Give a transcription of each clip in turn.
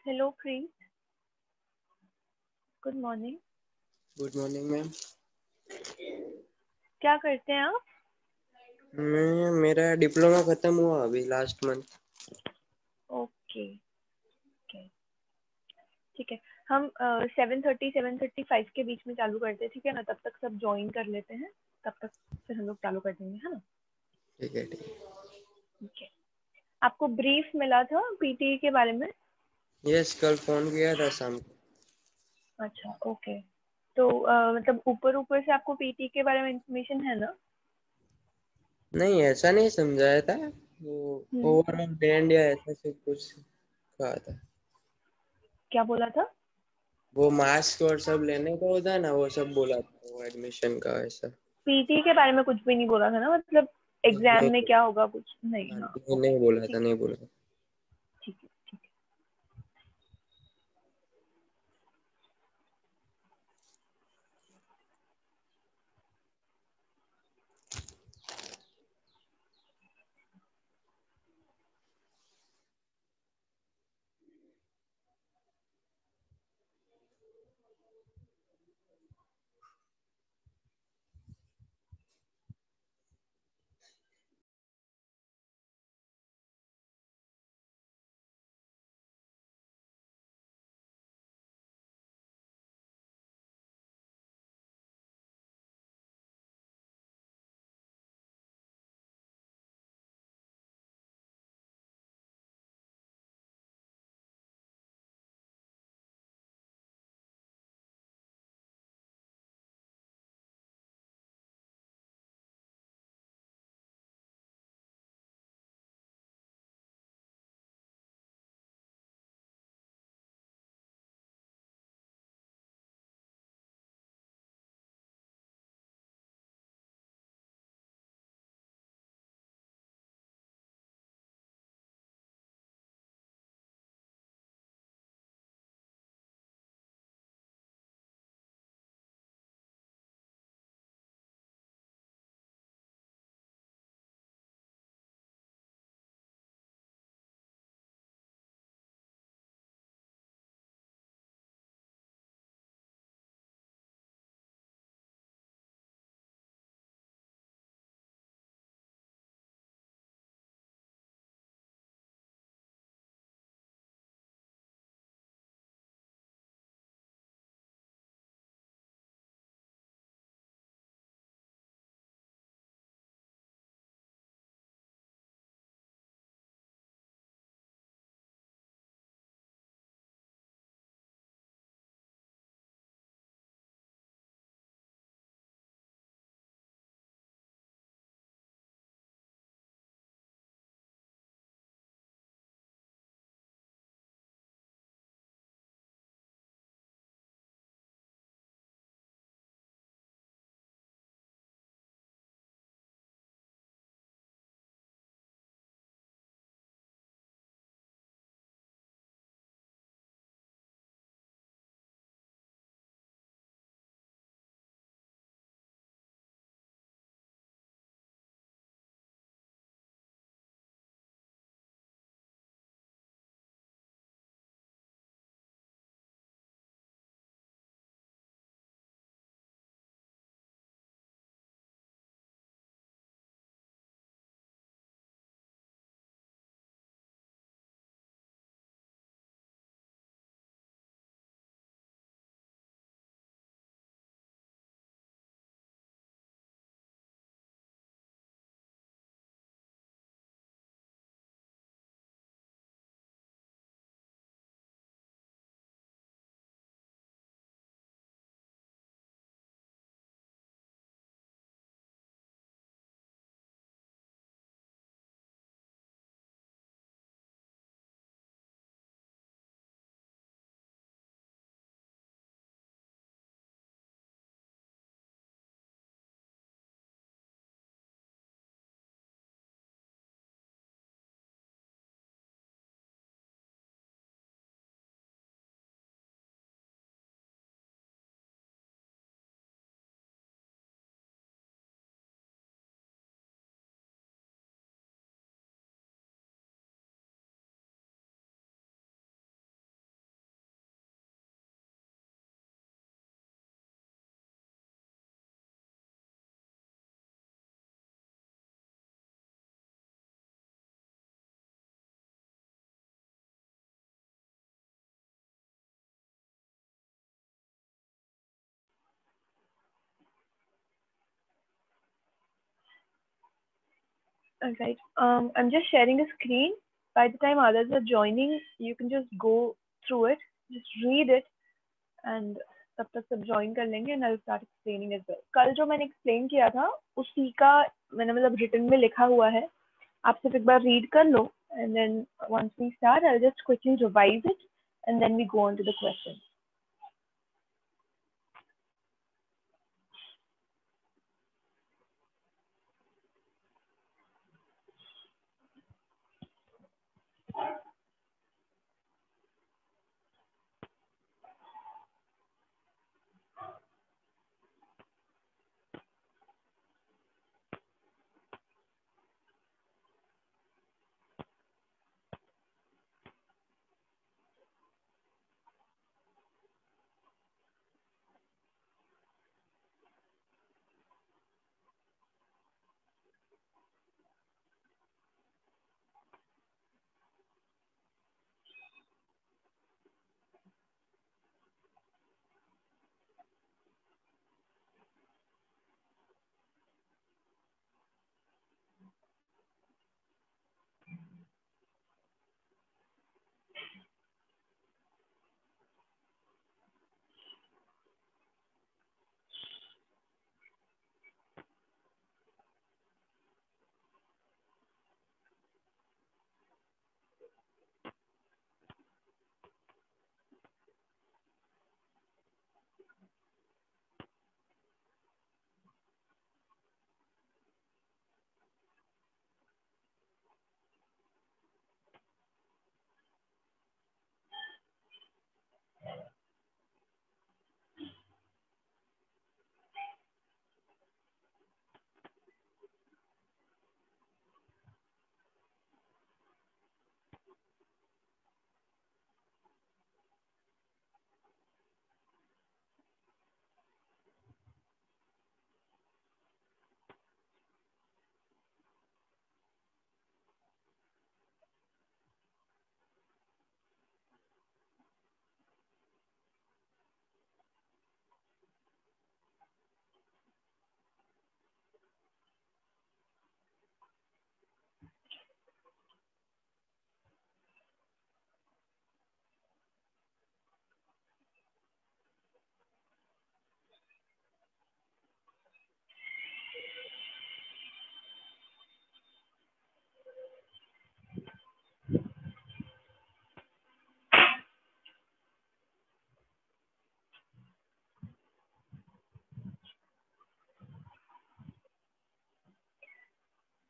Hello Preet. Good morning. Good morning ma'am. क्या करते हैं आप? मेरा डिप्लोमा खत्म हुआ अभी लास्ट मंथ। ओके। ओके। ठीक है। हम 7:30 7:35 के बीच में चालू करते हैं, ठीक है ना? तब तक सब ज्वाइन कर लेते हैं। तब तक फिर हम लोग चालू कर देंगे, है ना? ठीक है ठीक है। ठीक है। आपको ब्रीफ मिला था पीटीई के बारे में? यस, कल फोन किया था शाम को। अच्छा, ओके। तो मतलब ऊपर ऊपर से आपको पीटीई के बारे में इंफॉर्मेशन है ना? नहीं, ऐसा नहीं समझाया था। वो हम्म। ओवरऑल बैंड या ऐसा सब कुछ कहा था। क्या बोला था? वो मास्क और सब लेने का होता है ना, वो सब बोला था, वो एडमिशन का ऐसा। पीटीई के बारे में कुछ भी नहीं बोला था ना, मतलब एग्जाम नहीं में क्या होगा कुछ नहीं? हाँ, नहीं ओके। नहीं बोला था, ठीक नहीं है। बोला था। ठीक है। ठीक है। Alright. I'm just sharing a screen. By the time others are joining, you can just go through it, just read it, and तब तक सब join कर लेंगे and I'll start explaining as well. कल जो मैंने explain किया था, उसी का मैंने मतलब written में लिखा हुआ है. आप सिर्फ एक बार read कर लो, and then once we start, I'll just quickly revise it, and then we go on to the questions.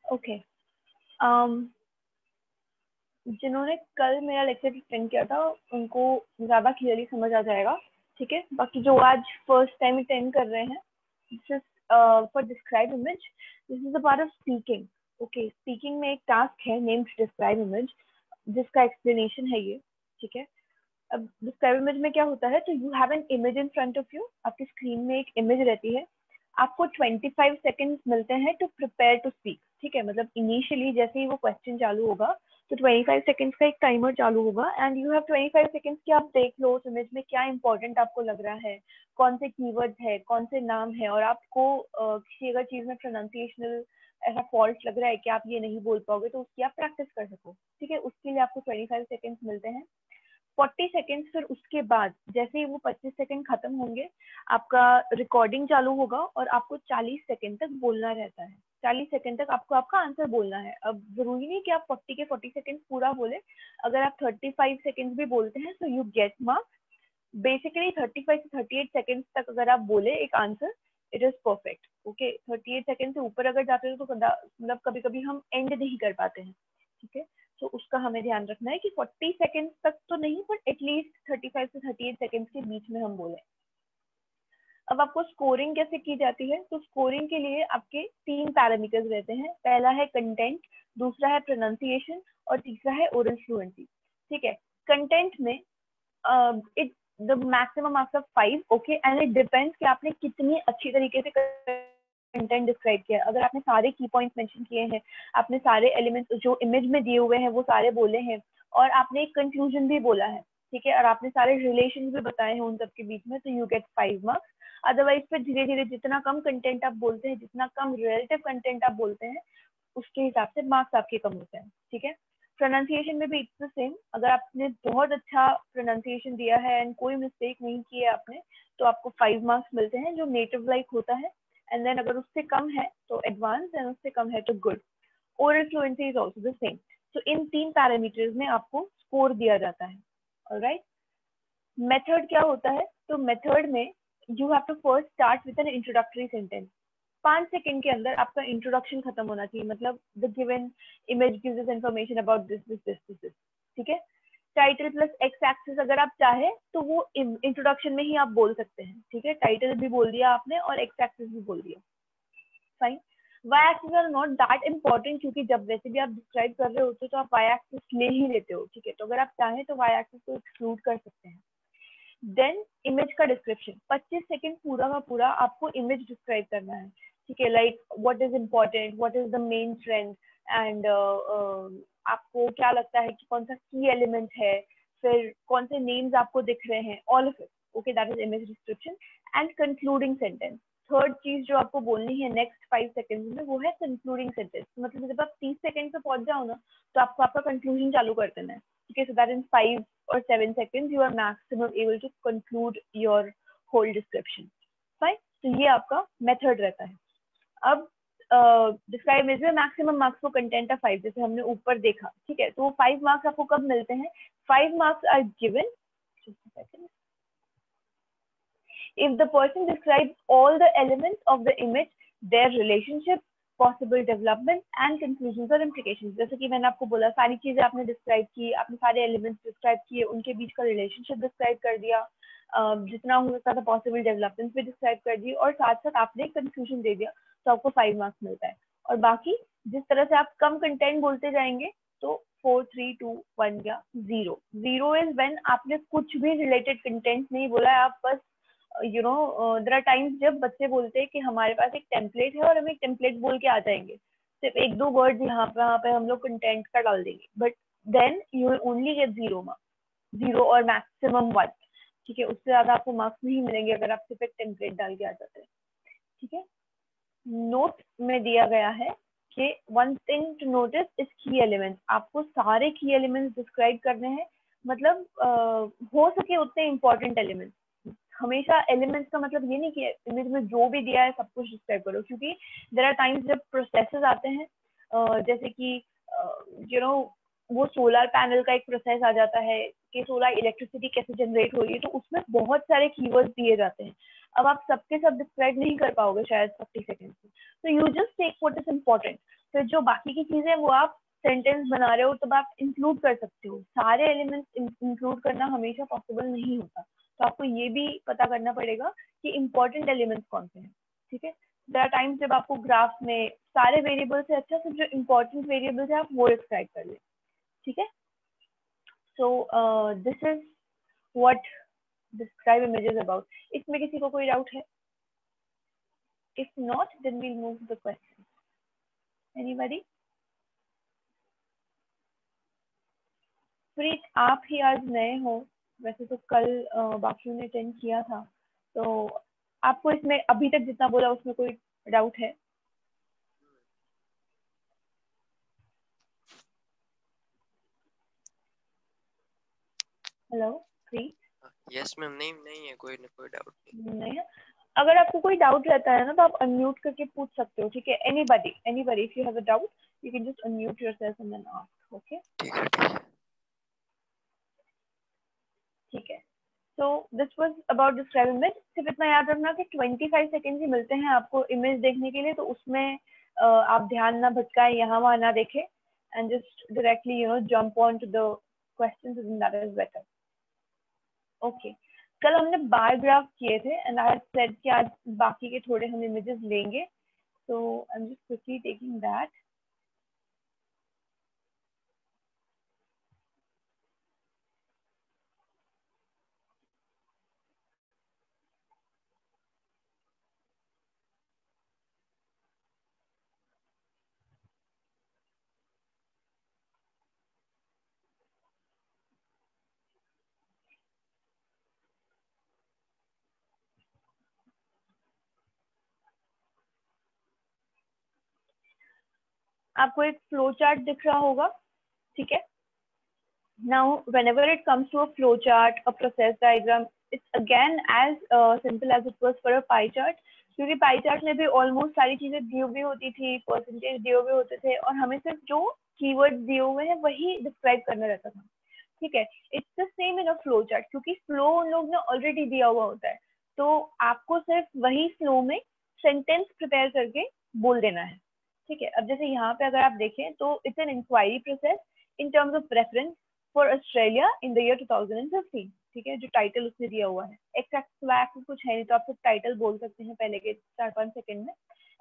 Okay. जिन्होंने कल मेरा लेक्चर अटेंड किया था उनको ज़्यादा क्लियरली समझ आ जाएगा, ठीक है. बाकी जो आज फर्स्ट टाइम अटेंड कर रहे हैं, this is for describe image. This is a part of speaking. Okay, speaking में एक टास्क है नेम्ड डिस्क्राइब इमेज, जिसका एक्सप्लेनेशन है ये, ठीक है. अब डिस्क्राइब इमेज में क्या होता है, तो you have an image in front of you. आपकी स्क्रीन में एक इमेज रहती है. आपको 25 सेकेंड्स मिलते हैं टू प्रिपेयर टू स्पीक, ठीक है. मतलब इनिशियली जैसे ही वो क्वेश्चन चालू होगा तो 25 सेकेंड्स का एक टाइमर चालू होगा एंड यू हैव 25 सेकेंड्स कि आप देख लो उस इमेज में क्या इंपॉर्टेंट आपको लग रहा है, कौन से कीवर्ड्स है, कौन से नाम है, और आपको किसी अगर चीज में प्रोनाउंसिएशनल ऐसा फॉल्ट लग रहा है कि आप ये नहीं बोल पाओगे तो उसकी आप प्रैक्टिस कर सको, ठीक है. उसके लिए आपको 25 सेकेंड्स मिलते हैं. 40 सेकेंड्स फिर उसके बाद जैसे ही वो 25 सेकेंड खत्म होंगे आपका रिकॉर्डिंग चालू होगा और आपको 40 सेकेंड तक बोलना रहता है. 40 सेकेंड तक आपको आपका आंसर बोलना है. अब जरूरी नहीं कि आप 40 के 40 सेकेंड पूरा बोले. अगर आप 35 सेकेंड भी बोलते हैं तो यू गेट मार्क्स. बेसिकली 35 से 38 सेकेंड तक अगर आप बोले एक answer, it is perfect. Okay, 38 second से ऊपर अगर जाते हो तो मतलब कभी कभी हम एंड नहीं कर पाते हैं, ठीक है. तो उसका हमें ध्यान रखना है कि 40 सेकेंड तक तो नहीं, पर एटलीस्ट 35 से 38 सेकेंड के बीच में हम बोले. अब आपको स्कोरिंग कैसे की जाती है, तो स्कोरिंग के लिए आपके 3 पैरामीटर्स रहते हैं. पहला है कंटेंट, दूसरा है प्रोनाउंसिएशन और तीसरा है ओरल फ्लुएंसी, ठीक है. कंटेंट में it the maximum marks of 5. Okay, and it depends कि आपने कितनी अच्छी तरीके से कंटेंट डिस्क्राइब किया है. अगर आपने सारे की पॉइंट्स मेंशन किए हैं, आपने सारे एलिमेंट्स जो इमेज में दिए हुए हैं वो सारे बोले हैं, और आपने एक कंक्लूजन भी बोला है, ठीक है, और आपने सारे रिलेशन भी बताए हैं उन सब के बीच में, तो यू गेट 5 मार्क्स. अदरवाइज फिर धीरे धीरे जितना कम कंटेंट आप बोलते हैं, जितना कम रिलेटिव कंटेंट आप बोलते हैं, उसके हिसाब से मार्क्स आपके कम होते हैं, ठीक है। प्रोनाउंसिएशन में भी इट्स द सेम, अगर आपने बहुत अच्छा प्रोनाउंसिएशन दिया है एंड कोई मिस्टेक नहीं की है आपने, तो आपको 5 मार्क्स मिलते हैं जो नेटिव लाइक होता है। एंड देन अगर उससे कम है तो एडवांस, एंड उससे कम है तो good. Oral fluency is also the same. तो इन 3 पैरामीटर्स में आपको स्कोर दिया जाता है। ऑलराइट, मेथड क्या होता है? तो मेथड में you have to first start with an introductory sentence. 5 second के अंदर आपका इंट्रोडक्शन खत्म होना चाहिए, मतलब the given image gives us information about this this this this, ठीक है। टाइटल प्लस एक्स एक्सिस अगर आप चाहे तो वो इंट्रोडक्शन में ही आप बोल सकते हैं, ठीक है। टाइटल भी बोल दिया आपने और एक्स एक्सिस भी बोल दिया, fine. Y axis are not that important, क्योंकि जब वैसे भी आप डिस्क्राइब कर रहे होते हो तो आप वाई एक्सिस ले ही लेते हो, ठीक है। तो अगर आप चाहें तो वाई एक्सिस को एक्सक्लूड कर सकते हैं। देन इमेज का डिस्क्रिप्शन, 25 सेकंड पूरा का पूरा आपको इमेज डिस्क्राइब करना है, ठीक है। Like what is important, what is the main trend, and आपको क्या लगता है कि कौन सा की एलिमेंट है, फिर कौन से नेम्स आपको दिख रहे हैं, all of it, okay, that is image description. And concluding sentence, third चीज जो आपको बोलनी है नेक्स्ट 5 सेकंड में, वो है कंक्लूडिंग सेंटेंस। मतलब जब आप 30 सेकंड पे पहुंच जाओ ना, तो आपको आपका कंक्लूजन चालू कर देना है, ठीक है। So that in 5 or 7 seconds you are maximum able to conclude your whole description, fine। तो ये आपका मेथड रहता है। अब डिस्क्राइब इमेज में मैक्सिमम मार्क्स को कंटेंट है 5, जैसे हमने ऊपर देखा, ठीक है। तो वो 5 मार्क्स आपको कब मिलते हैं? 5 marks are given if the person describes all the elements of the image, their relationship, possible development and conclusions or implications। जैसे कि मैंने आपको बोला, सारी चीजें आपने डिस्क्राइब की, आपने सारे एलिमेंट्स डिस्क्राइब किए, उनके बीच का रिलेशनशिप डिस्क्राइब कर दिया, जितना हो सकता था पॉसिबल डेवलपमेंट्स भी डिस्क्राइब कर दिए, और साथ साथ आपने एक कंक्लूजन दे दिया, तो आपको 5 मार्क्स मिलता है। और बाकी जिस तरह से आप कम कंटेंट बोलते जाएंगे, तो 4 3 2 1 या 0। 0 इज व्हेन आपने कुछ भी रिलेटेड कंटेंट नहीं बोला है, आप बस देयर आर टाइम्स जब बच्चे बोलते हैं कि हमारे पास एक टेम्पलेट है और हम एक टेम्पलेट बोल के आ जाएंगे, सिर्फ एक दो वर्ड यहाँ पे हम लोग कंटेंट का डाल देंगे, but then you will only get 0 marks, 0 और मैक्सिमम 1, ठीक है। उससे ज्यादा आपको मार्क्स नहीं मिलेंगे अगर आप सिर्फ एक टेम्पलेट डाल के आ जाते हैं, ठीक है। नोट में दिया गया है कि one thing to notice is key elements. आपको सारे की एलिमेंट्स डिस्क्राइब करने हैं, मतलब हो सके उतने इंपॉर्टेंट एलिमेंट्स। हमेशा एलिमेंट्स का मतलब ये नहीं कि इमेज में जो भी दिया है सब कुछ डिस्क्राइब करो, क्योंकि देयर आर टाइम्स जब प्रोसेसेस आते हैं, जैसे कि वो सोलर पैनल का एक प्रोसेस आ जाता है कि सोलर इलेक्ट्रिसिटी कैसे जनरेट हो रही है, तो उसमें बहुत सारे कीवर्ड्स दिए जाते हैं। अब आप सबके सब डिस्क्राइब नहीं कर पाओगे शायद 40 सेकेंड में, तो you just take what is important. फिर जो बाकी की चीजें वो आप सेंटेंस बना रहे हो तब आप इंक्लूड कर सकते हो। सारे एलिमेंट्स इंक्लूड करना हमेशा पॉसिबल नहीं होता, तो आपको ये भी पता करना पड़ेगा कि इंपॉर्टेंट एलिमेंट्स कौन से हैं, ठीक है। देयर आर टाइम्स जब आपको ग्राफ में सारे वेरिएबल्स से अच्छा सिर्फ जो इंपॉर्टेंट वेरिएबल्स है आप वो डिस्क्राइब कर ले, ठीक है। So this is what describe images about. इसमें किसी को कोई डाउट है? If not then we'll move the question. Anybody? Preet, आप ही आज नए हो, वैसे तो कल बाकियों ने अटेंड किया था, तो आपको इसमें अभी तक जितना बोला उसमें कोई डाउट है? हेलो प्रीत? यस मैम, नहीं नहीं है, कोई डाउट नहीं। नहीं है? अगर आपको कोई डाउट रहता है ना तो आप अनम्यूट करके पूछ सकते हो, ठीक है। Anybody if you have a doubt you can just unmute yourself and then ask, okay. ठीक है, ठीक है। ठीक है, so this was about describe image. सिर्फ इतना याद रखना कि 25 सेकेंड ही मिलते हैं आपको इमेज देखने के लिए, तो उसमें आप ध्यान ना भटकाएं, यहाँ वहाँ ना देखें, and just directly jump on to the questions, that is better, okay. कल हमने बार ग्राफ किए थे एंड आई हैड सेड कि आज बाकी के थोड़े हम इमेजेस लेंगे, so I'm just quickly taking that. आपको एक फ्लो चार्ट दिख रहा होगा, ठीक है। Now, whenever it comes to a flow chart, a process diagram, it's again as simple as it was for a pie chart. क्योंकि pie chart में भी ऑलमोस्ट सारी चीजें दी हुई होती थी, परसेंटेज दिए हुए होते थे, और हमें सिर्फ जो कीवर्ड दिए हुए हैं वही डिस्क्राइब करना रहता था, ठीक है। It's the same in a flow chart, क्योंकि फ्लो उन लोग ने ऑलरेडी दिया हुआ होता है, तो आपको सिर्फ वही फ्लो में सेंटेंस प्रिपेयर करके बोल देना है, ठीक है। अब जैसे यहाँ पे अगर आप देखें तो it's an inquiry process in terms of reference for Australia in the year 2015, ठीक है, जो टाइटल उसने दिया हुआ है। एक्स कुछ है नहीं, तो आप सिर्फ टाइटल बोल सकते हैं पहले के 4-5 सेकंड में,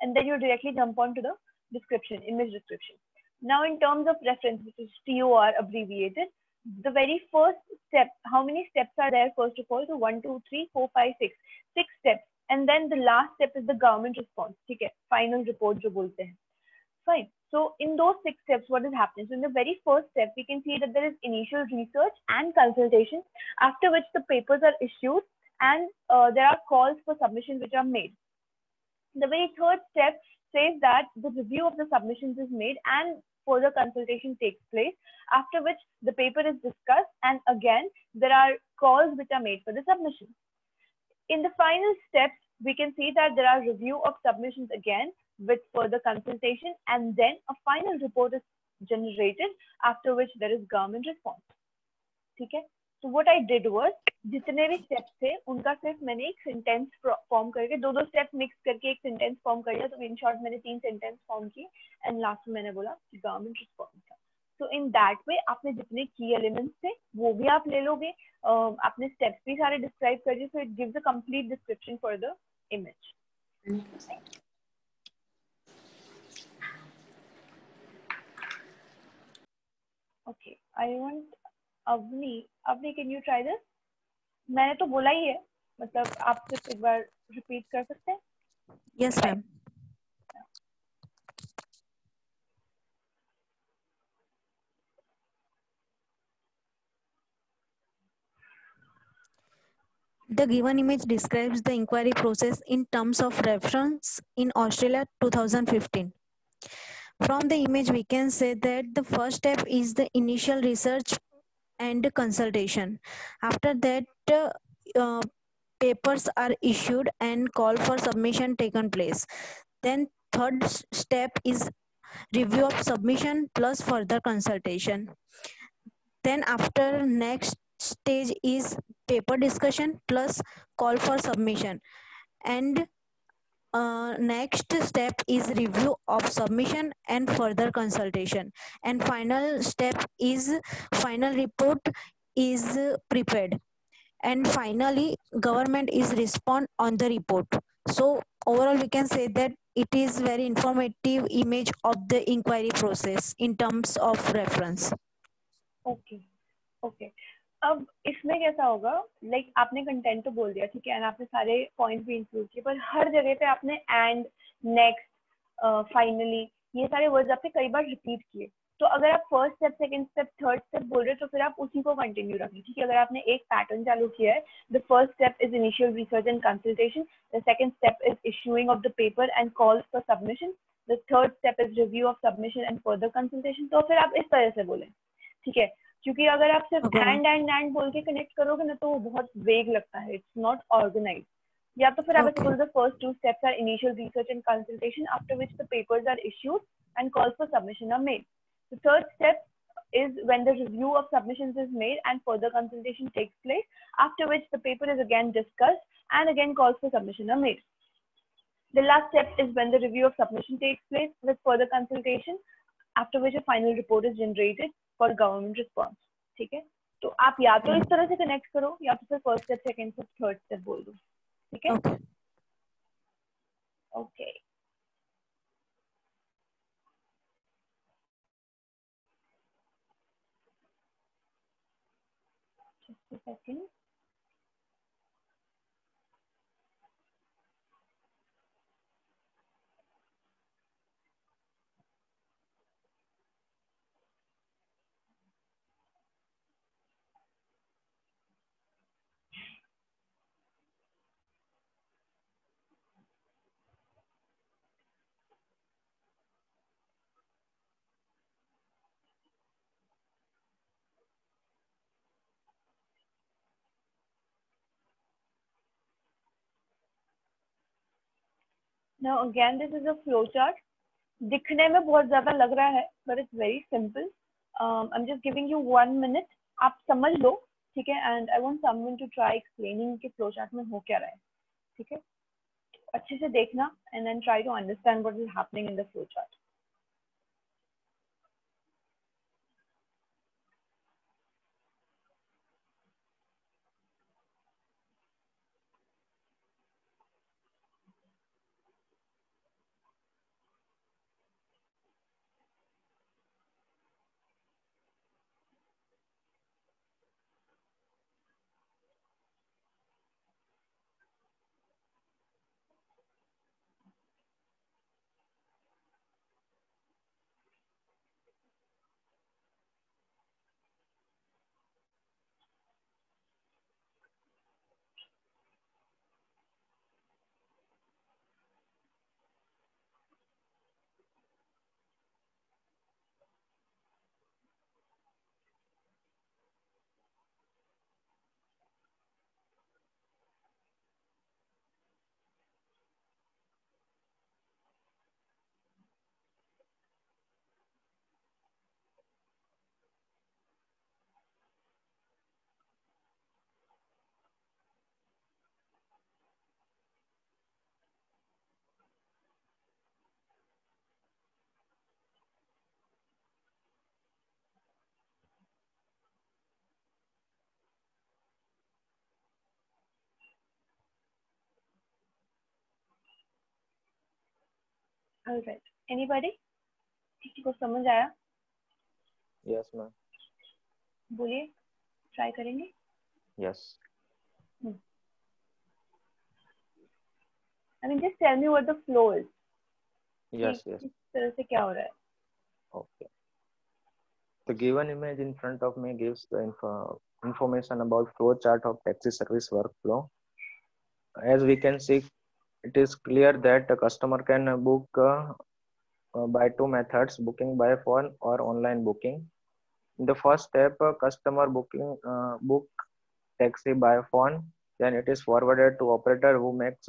and then you directly jump on to the description, image description. Now, in terms of reference, which is TOR abbreviated, the very first step, how many steps are there? First of all, so 1, 2, 3, 4, 5, 6, 6 steps, and then the last step is the government response. ठीक है, final report जो बोलते हैं. Fine. So in those 6 steps, what is happening? So in the very first step, we can see that there is initial research and consultation, after which the papers are issued, and there are calls for submissions which are made. The very third step says that the review of the submissions is made and further consultation takes place, after which the paper is discussed, and again there are calls which are made for the submission. In the final steps, we can see that there are review of submissions again with further consultation, and then a final report is generated, after which there is government response. ठीक है, तो what I did was, जितने भी steps थे उनका सिर्फ मैंने एक सेंटेंस फॉर्म करके दो स्टेप्स मिक्स करके एक सेंटेंस फॉर्म कर दिया। तो इन शॉर्ट मैंने 3 सेंटेंस फॉर्म किए, एंड लास्ट में मैंने बोला कि गवर्नमेंट रिस्पॉन्स था। तो इन दैट वे आपने जितने की एलिमेंट्स थे वो भी आप ले लोगे, आपने स्टेप्स भी सारे डिस्क्राइब कर दिए, so it gives a complete description for the image. Okay, I want Avni can you try this? मैंने तो बोला ही है, मतलब आप सिर्फ एक बार रिपीट कर सकते हैं? Yes ma'am. The given image describes the inquiry process in terms of reference in Australia 2015. From the image, we can say that the first step is the initial research and consultation. After that, papers are issued and call for submission taken place. Then third step is review of submission plus further consultation. Then after next stage is paper discussion plus call for submission, and next step is review of submission and further consultation, and final step is final report is prepared, and finally government is respond on the report. So overall we can say that it is very informative image of the inquiry process in terms of reference. Okay okay, अब इसमें कैसा होगा, like आपने content तो बोल दिया, ठीक है, एंड आपने सारे पॉइंट भी इंक्लूड किए, पर हर जगह पे आपने एंड, नेक्स्ट, फाइनली, ये सारे वर्ड्स आपने कई बार रिपीट किए। तो अगर आप first step, second step, third step बोल रहे हो तो फिर आप उसी को कंटिन्यू रखें, ठीक है। अगर आपने एक पैटर्न चालू किया है, the first step is initial research and consultation, the second step is issuing of the paper and calls for submission, the third step is review of submission and further consultation, तो फिर आप इस तरह से बोलें, ठीक है। क्योंकि अगर आप सिर्फ एंड बोल के कनेक्ट करोगे ना तो वो बहुत वेग लगता है, इट्स नॉट ऑर्गेनाइज्ड। या तो फिर आप ऐसे बोल दो, first 2 steps are initial research and consultation, after which the papers are issued and calls for submission are made. The third step is when the review of submissions is made and further consultation takes place, after which the paper is again discussed and again calls for submission are made. The last step is when the review of submission takes place with further consultation, after which a final report is generated for government response. ठीक है, तो आप या तो इस तरह से connect करो या तो फिर first step, second step, third step बोल दो, ठीक है। Okay, just a second. Now again this is a flow chart. दिखने में बहुत ज्यादा लग रहा है but it's very simple. I'm just giving you 1 minute. आप समझ लो, ठीक है, and I want someone to try explaining कि flow chart में हो क्या रहा है, ठीक है, अच्छे से देखना and then try to understand what is happening in the flow chart. Alright. Anybody? किसी को समझ आया? Yes, ma'am. बोलिए, ट्राई करेंगे? Yes. I mean, just tell me what the flow is. Yes, yes. किस तरह से क्या हो रहा है? Okay. The given image in front of me gives the information about flow chart of taxi service workflow. As we can see, it is clear that the customer can book by two methods: booking by phone or online booking. In the first step, customer book taxi by phone, then it is forwarded to operator who makes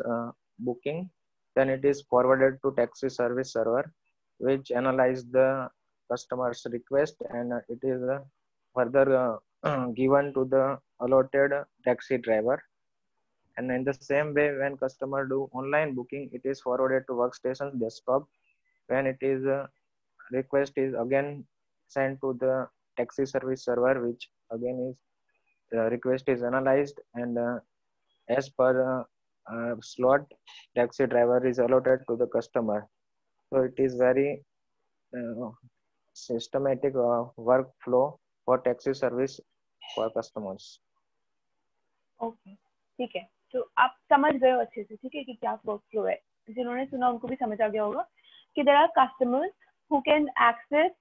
booking, then it is forwarded to taxi service server, which analyze the customer's request, and it is further given to the allotted taxi driver. And in the same way, when customer do online booking, it is forwarded to workstation desktop, when it is request is again sent to the taxi service server, which again is request is analyzed, and as per slot, taxi driver is allotted to the customer. So it is very systematic workflow for taxi service for customers. Okay, ठीक है, तो आप समझ गए हो अच्छे से, ठीक है, कि क्या वर्कफ्लो है. जिन्होंने सुना उनको भी समझ आ गया होगा कि there are customers who can access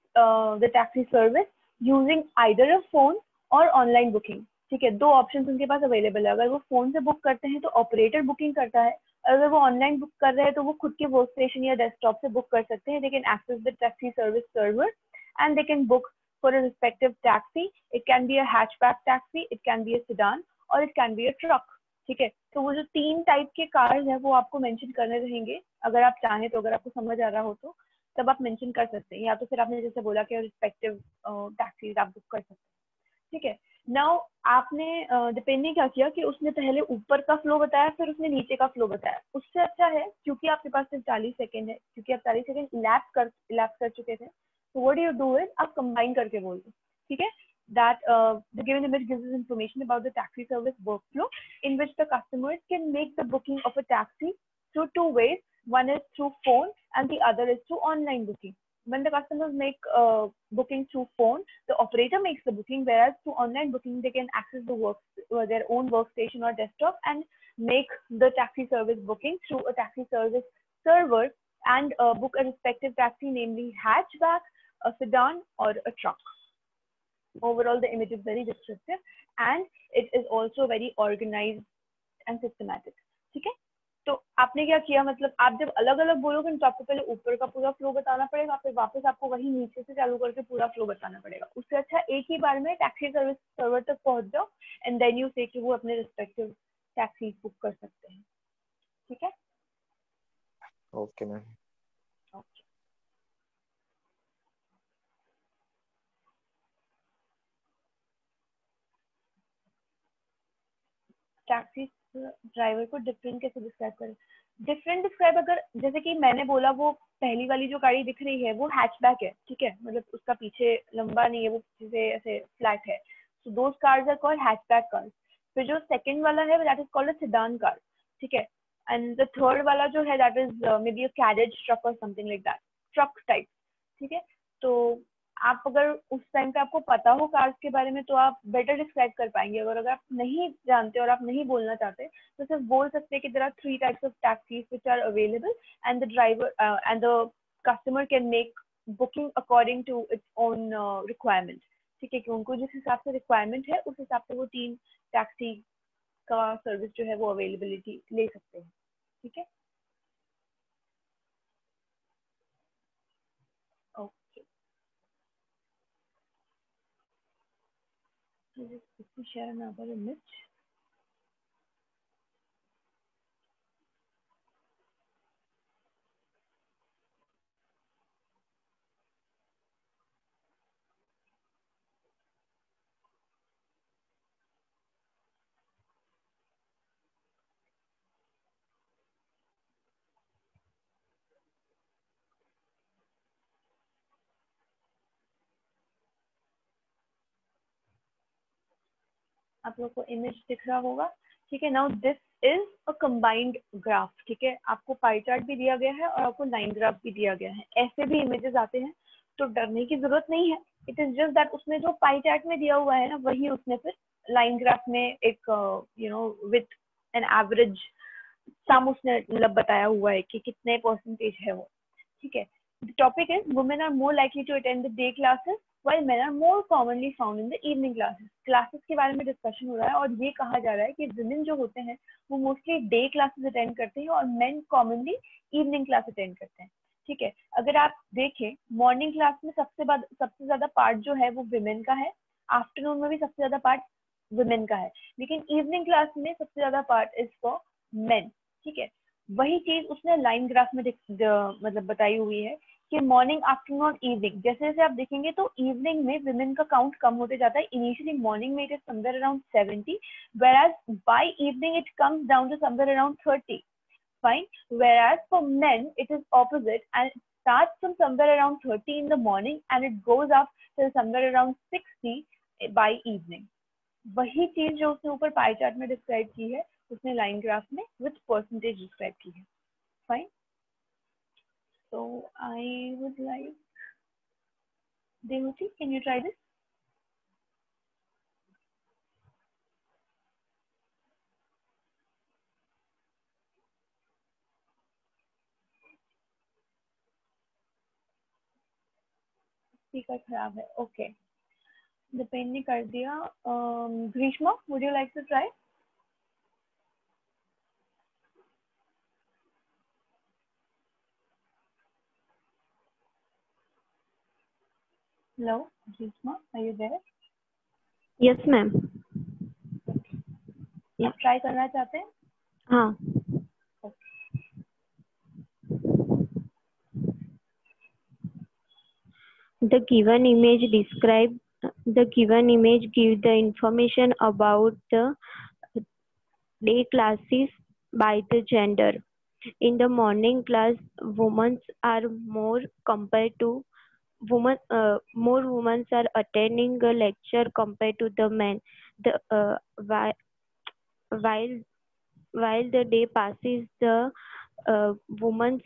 the taxi service using either a phone or online booking. ठीक है, दो ऑप्शंस उनके पास अवेलेबल है. अगर वो फोन से बुक करते हैं तो ऑपरेटर बुकिंग करता है, अगर वो ऑनलाइन बुक कर रहे हैं तो वो खुद के वर्क स्टेशन या डेस्कटॉप से बुक कर सकते हैं. They can access the taxi service server and they can book for a respective taxi. It can be a hatchback taxi, it can be a sedan और it can be a truck. ठीक है, तो वो जो 3 type के cars हैं वो आपको मेंशन करने रहेंगे. अगर आप चाहें तो, अगर आपको समझ आ रहा हो तो तब आप मेंशन कर सकते हैं, या तो फिर आपने जैसे बोला कि रिस्पेक्टिव टैक्सीज आप बुक कर सकते हैं. ठीक है, नाउ आपने डिपेंड ने क्या किया कि उसने पहले ऊपर का फ्लो बताया, फिर उसने नीचे का फ्लो बताया. उससे अच्छा है, क्योंकि आपके पास सिर्फ 40 सेकंड है, क्योंकि आप 40 सेकंड इलैप्स कर चुके थे, तो what do you do is आप कंबाइन करके बोल दो. ठीक है, that the given image gives us information about the taxi service workflow in which the customers can make the booking of a taxi through 2 ways. One is through phone and the other is through online booking. When the customers make booking through phone, the operator makes the booking, whereas through online booking they can access their own workstation or desktop and make the taxi service booking through a taxi service server and book a respective taxi, namely hatchback, a sedan or a truck. Overall the image is very descriptive and it is also very organized and systematic. ठीक है, तो आपने क्या किया, मतलब आप जब अलग अलग बोलोगे तो आपको पहले ऊपर का पूरा फ्लो बताना पड़ेगा, फिर वापस आपको वही नीचे से चालू करके पूरा फ्लो बताना पड़ेगा. उससे अच्छा एक ही बार में टैक्सी सर्विस सर्वर तक पहुंच जाओ एंड देन यू से कि वो अपने रिस्पेक्टिव टैक्सी बुक कर सकते हैं. ठीक है, Okay, ma'am. Okay. Taxi driver को डिफरेंट कैसे डिस्क्राइब करें? डिफरेंट डिस्क्राइब, अगर जैसे कि मैंने बोला वो पहली वाली जो गाड़ी दिख रही है वो हैचबैक है, ठीक है, मतलब उसका पीछे लंबा नहीं है, वो पीछे से ऐसे फ्लैट है, so those cars are called hatchback cars. फिर जो सेकंड वाला है that is called a sedan car, ठीक है. एंड द थर्ड वाला जो है that is maybe a carriage truck और something like that, truck type, ठीक है. तो आप अगर उस टाइम पे आपको पता हो कार्स के बारे में तो आप बेटर डिस्क्राइब कर पाएंगे. अगर आप नहीं जानते और आप नहीं बोलना चाहते तो सिर्फ बोल सकते हैं कि there are 3 types of taxis which are available and the driver and the customer can make booking according to its own requirement, ठीक है, कि उनको जिस हिसाब से रिक्वायरमेंट है उस हिसाब से वो 3 टैक्सी का सर्विस जो है वो अवेलेबिलिटी ले सकते हैं, ठीक है. Okay, let me share another image. आप लोग को इमेज दिख रहा होगा, ठीक है. Now this is a combined graph, ठीक है. आपको पाई चार्ट भी दिया गया है और आपको लाइन ग्राफ भी दिया गया है. ऐसे भी इमेजेस आते हैं तो डरने की जरूरत नहीं है. इट इज जस्ट दैट उसमें जो पाई चार्ट में दिया हुआ है ना वही उसने फिर लाइन ग्राफ में एक विथ एन एवरेज सम उसने मतलब बताया हुआ है कि कितने परसेंटेज है वो, ठीक है. The topic is women are more likely to attend the day classes while men are more commonly found in the evening classes. Classes के बारे में डिस्कशन हो रहा है और ये कहा जा रहा है कि women जो होते हैं वो मोस्टली डे क्लासेस अटेंड करते हैं और men commonly evening class attend करते हैं, ठीक है. अगर आप देखें मॉर्निंग क्लास में सबसे ज्यादा पार्ट जो है वो women का है, आफ्टरनून में भी सबसे ज्यादा पार्ट women का है, लेकिन इवनिंग क्लास में सबसे ज्यादा पार्ट इज फॉर men, ठीक है. वही चीज उसने लाइन ग्राफ में मतलब बताई हुई है कि मॉर्निंग आफ्टरनून और इवनिंग जैसे जैसे आप देखेंगे तो इवनिंग में विमेन का काउंट कम होते जाता है. इनिशियली मॉर्निंग में it is somewhere around 70, whereas by evening it comes down to somewhere around 30, fine. Whereas for men it is opposite and it starts from somewhere around 30 in the morning and it goes up till somewhere around 60 by evening. वही चीज जो उसने ऊपर pie chart में describe की है उसने line graph में विथ परसेंटेज डिस्क्राइब की है, fine. So I would like Devuti, can you try this? Speaker खराब है. Okay. Depend नहीं कर दिया. Grishma, would you like to try? Hello, Grishma, are you there? Yes, ma'am. आप try करना चाहते हैं? हाँ. The given image gives the information about the day classes by the gender. In the morning class, women are more compared to women. More women are attending a lecture compared to the men. The while the day passes, the women's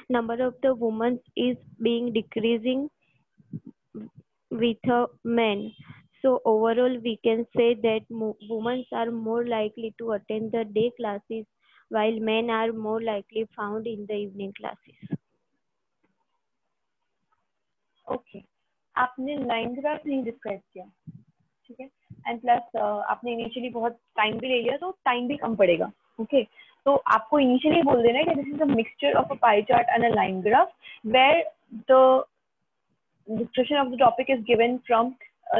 number of the women is being decreasing with men. So overall, we can say that women are more likely to attend the day classes, while men are more likely found in the evening classes. Okay. आपने line graph नहीं describe किया, ठीक है. And plus आपने initially बहुत time भी ले लिया तो टाइम भी कम पड़ेगा. ओके, तो आपको इनिशियली बोल देना है कि this is a mixture of a pie chart and a line graph where the description of the topic is given from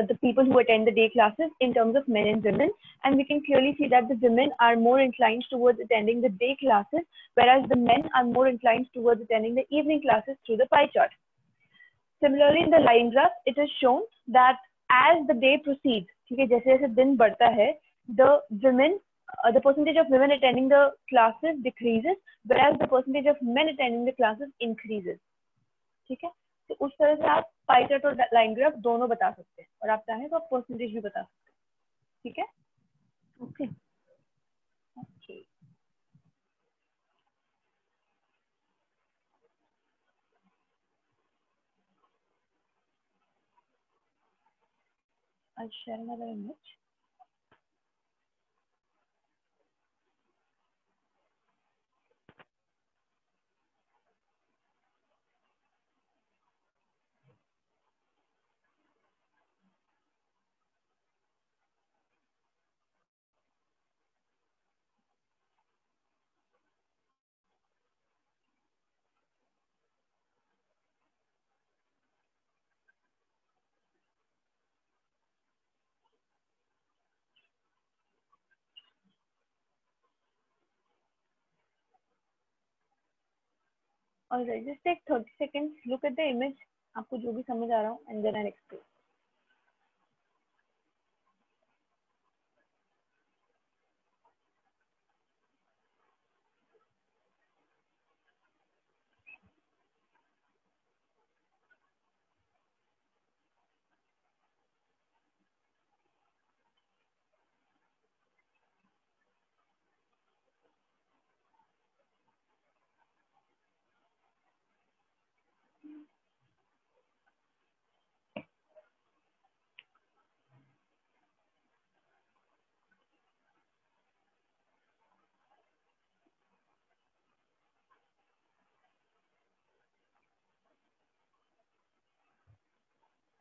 the people who attend the day classes in terms of men and women, and we can clearly see that the women are more inclined towards attending the day classes, whereas the men are more inclined towards attending the evening classes through the pie chart. Similarly, in the line graph, it is shown that as the day proceeds, ठीक है, जैसे जैसे दिन बढ़ता है, the women, the percentage of women attending the classes decreases, whereas the percentage of men attending the classes increases. ठीक है, तो उस तरह से आप पाई चार्ट और लाइन ग्राफ दोनों बता सकते हैं, और आप चाहें तो आप परसेंटेज भी बता सकते हैं. ठीक है, okay okay. I'll share another image. Alright, just take 30 seconds, look at the image, आपको जो भी समझ आ रहा हो, and then I'll explain.